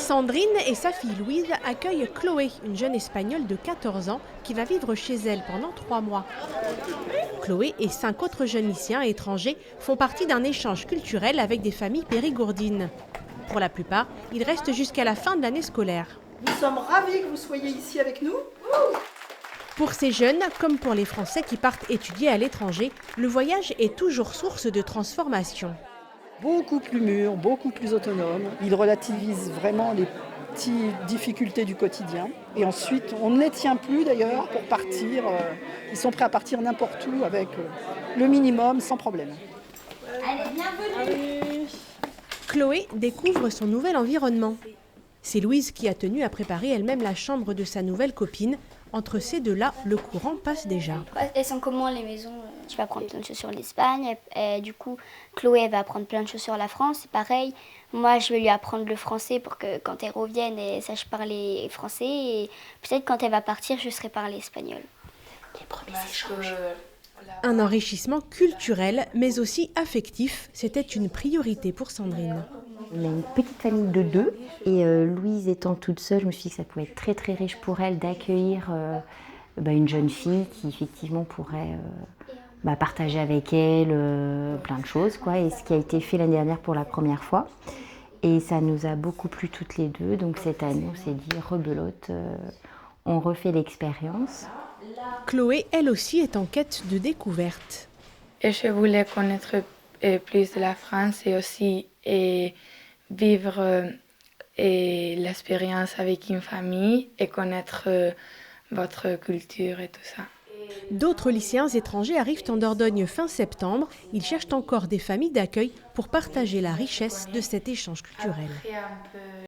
Sandrine et sa fille Louise accueillent Chloé, une jeune Espagnole de 14 ans qui va vivre chez elle pendant 3 mois. Chloé et 5 autres jeunes lycéens étrangers font partie d'un échange culturel avec des familles périgourdines. Pour la plupart, ils restent jusqu'à la fin de l'année scolaire. Nous sommes ravis que vous soyez ici avec nous. Pour ces jeunes, comme pour les Français qui partent étudier à l'étranger, le voyage est toujours source de transformation. Beaucoup plus mûrs, beaucoup plus autonomes. Ils relativisent vraiment les petites difficultés du quotidien. Et ensuite, on ne les tient plus d'ailleurs pour partir. Ils sont prêts à partir n'importe où avec le minimum, sans problème. Allez, bienvenue. Chloé découvre son nouvel environnement. C'est Louise qui a tenu à préparer elle-même la chambre de sa nouvelle copine. Entre ces deux-là, le courant passe déjà. Elles sont comment les maisons? Tu vas prendre plein de choses sur l'Espagne. Du coup, Chloé elle va apprendre plein de choses sur la France. C'est pareil. Moi, je vais lui apprendre le français pour que quand elle revienne, elle sache parler français. Et peut-être quand elle va partir, je serai parler espagnol. Les premiers échanges. Un enrichissement culturel, mais aussi affectif, c'était une priorité pour Sandrine. On a une petite famille de 2 et Louise étant toute seule, je me suis dit que ça pouvait être très très riche pour elle d'accueillir une jeune fille qui effectivement pourrait partager avec elle plein de choses, quoi. Et ce qui a été fait l'année dernière pour la première fois. Et ça nous a beaucoup plu toutes les deux, donc cette année on s'est dit rebelote, on refait l'expérience. Chloé, elle aussi, est en quête de découverte. Et je voulais connaître plus de la France et aussi vivre l'expérience avec une famille et connaître votre culture et tout ça. D'autres lycéens étrangers arrivent en Dordogne fin septembre. Ils cherchent encore des familles d'accueil pour partager la richesse de cet échange culturel.